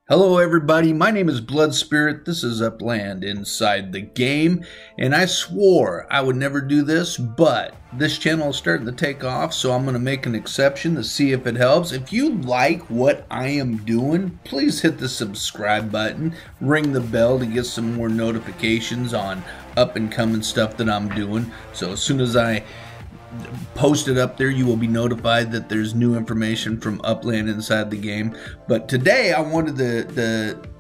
Hello everybody, my name is Blood Spirit, this is Upland Inside the Game, and I swore I would never do this, but this channel is starting to take off, so I'm going to make an exception to see if it helps. If you like what I am doing, please hit the subscribe button, ring the bell to get some more notifications on up and coming stuff that I'm doing, so as soon as I post it up there, you will be notified that there's new information from Upland Inside the Game. But today I wanted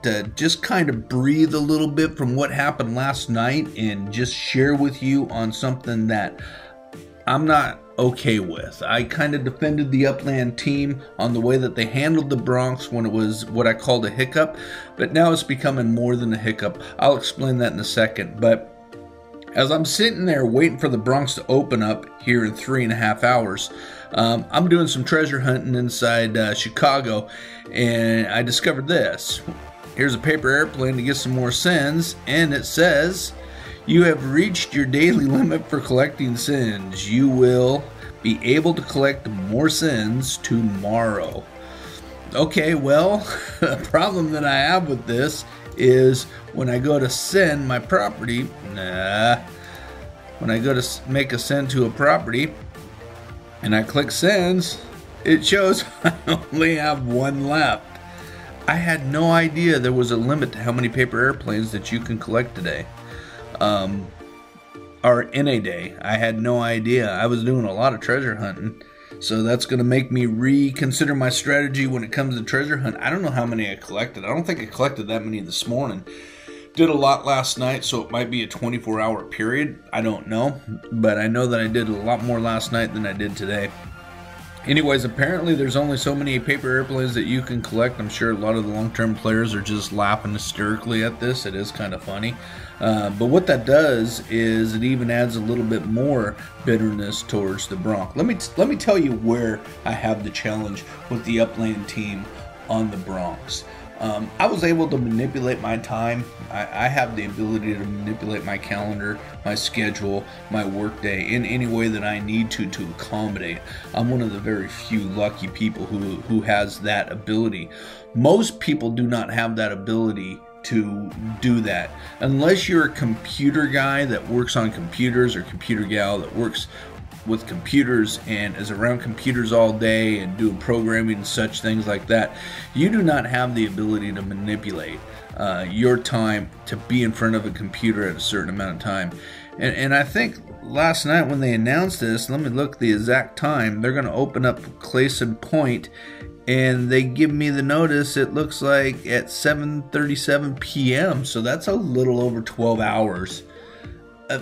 to just kind of breathe a little bit from what happened last night and just share with you on something that I'm not okay with. I kind of defended the Upland team on the way that they handled the Bronx when it was what I called a hiccup, but now it's becoming more than a hiccup. I'll explain that in a second. But as I'm sitting there waiting for the Bronx to open up here in 3.5 hours, I'm doing some treasure hunting inside Chicago, and I discovered this. Here's a paper airplane to get some more sends, and it says, "You have reached your daily limit for collecting sends. You will be able to collect more sends tomorrow." Okay, well, the problem that I have with this is when I go to send my property, when I go to make a send to a property and I click sends, it shows I only have one left. I had no idea there was a limit to how many paper airplanes that you can collect today, or in a day. I had no idea. I was doing a lot of treasure hunting, so that's going to make me reconsider my strategy when it comes to treasure hunt. I don't know how many I collected. I don't think I collected that many this morning. Did a lot last night, so it might be a 24-hour period. I don't know, but I know that I did a lot more last night than I did today. Anyways, apparently there's only so many paper airplanes that you can collect. I'm sure a lot of the long-term players are just laughing hysterically at this. It is kind of funny. But what that does is it even adds a little bit more bitterness towards the Bronx. Let me tell you where I have the challenge with the Upland team on the Bronx. I was able to manipulate my time. I have the ability to manipulate my calendar, my schedule, my workday in any way that I need to accommodate. I'm one of the very few lucky people who has that ability. Most people do not have that ability to do that unless you're a computer guy that works on computers, or computer gal that works with computers and is around computers all day and doing programming and such things like that. You do not have the ability to manipulate your time to be in front of a computer at a certain amount of time. And I think last night when they announced this, let me look the exact time, they're going to open up Clayson Point, and they give me the notice, it looks like at 7:37 p.m. So that's a little over 12 hours.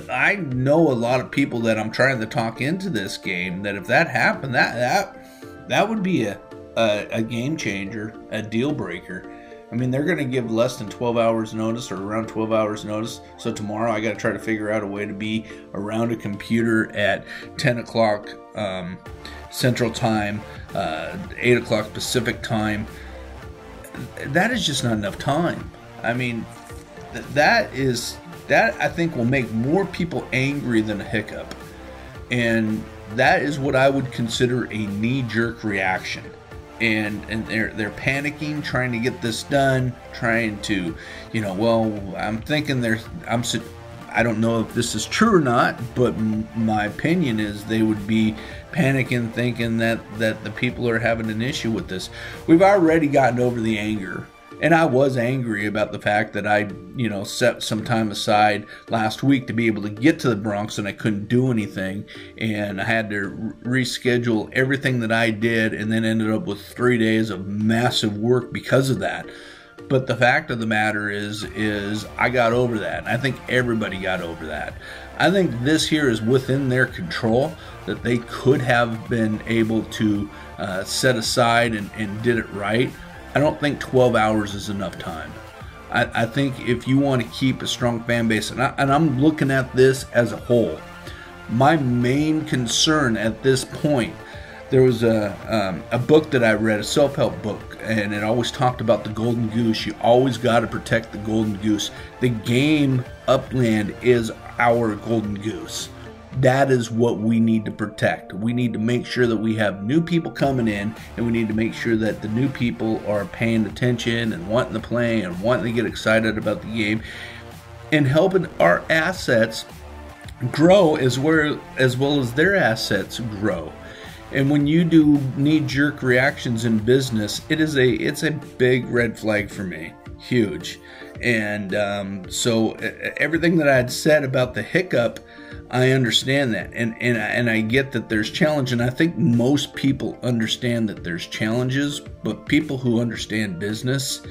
I know a lot of people that I'm trying to talk into this game, that if that happened, that would be a game changer, a deal breaker. I mean, they're going to give less than 12 hours notice, or around 12 hours notice. So tomorrow I got to try to figure out a way to be around a computer at 10 o'clock Central Time, 8 o'clock Pacific Time. That is just not enough time. I mean, that I think will make more people angry than a hiccup. And that is what I would consider a knee-jerk reaction. And they're panicking, trying to get this done, trying to, well, I'm thinking I don't know if this is true or not, but my opinion is they would be panicking, thinking that the people are having an issue with this. We've already gotten over the anger. And I was angry about the fact that I, set some time aside last week to be able to get to the Bronx, and I couldn't do anything. And I had to reschedule everything that I did, and then ended up with 3 days of massive work because of that. But the fact of the matter is I got over that. And I think everybody got over that. I think this here is within their control, that they could have been able to set aside and did it right. I don't think 12 hours is enough time. I think if you want to keep a strong fan base, and I'm looking at this as a whole, my main concern at this point, there was a book that I read, a self-help book, and it always talked about the golden goose. You always got to protect the golden goose. The game Upland is our golden goose. That is what we need to protect. We need to make sure that we have new people coming in, and we need to make sure that the new people are paying attention and wanting to play and wanting to get excited about the game, and helping our assets grow as well as their assets grow. And when you do knee-jerk reactions in business, it's a big red flag for me, huge. And so everything that I had said about the hiccup, I understand that, and I get that there's challenge, and I think most people understand that there's challenges, but people who understand business,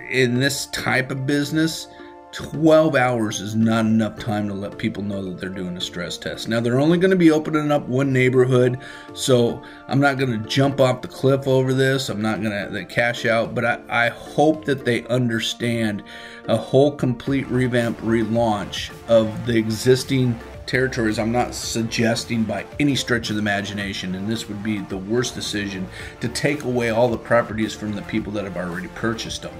in this type of business, 12 hours is not enough time to let people know that they're doing a stress test. Now, they're only going to be opening up one neighborhood, so I'm not going to jump off the cliff over this. I'm not going to cash out, but I hope that they understand a whole complete revamp, relaunch of the existing territories. I'm not suggesting by any stretch of the imagination, and this would be the worst decision, to take away all the properties from the people that have already purchased them.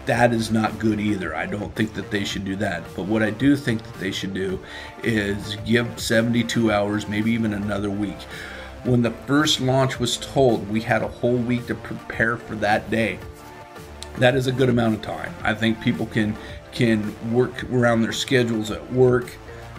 That is not good either. I don't think that they should do that. But what I do think that they should do is give 72 hours, maybe even another week. When the first launch was told, we had a whole week to prepare for that day. That is a good amount of time. I think people can work around their schedules at work,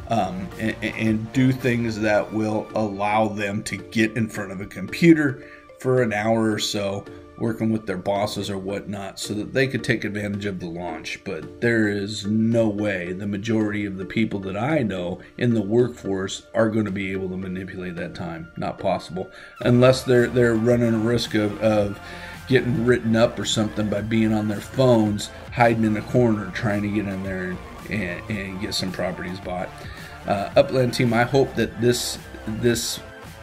and do things that will allow them to get in front of a computer for an hour or so, working with their bosses or whatnot, so that they could take advantage of the launch. But there is no way the majority of the people that I know in the workforce are going to be able to manipulate that time. Not possible, unless they're running a risk of getting written up or something by being on their phones, hiding in a corner, trying to get in there and get some properties bought. Upland team, I hope that this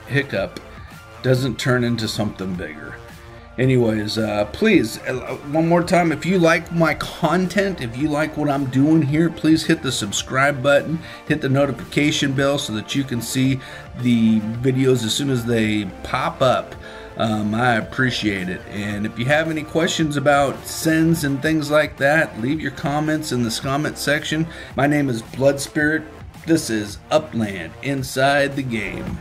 hiccup doesn't turn into something bigger. Anyways, please, one more time, if you like my content, if you like what I'm doing here, please hit the subscribe button, hit the notification bell so that you can see the videos as soon as they pop up. I appreciate it. And if you have any questions about sends and things like that, leave your comments in the comment section. My name is Blood Spirit. This is Upland Inside the Game.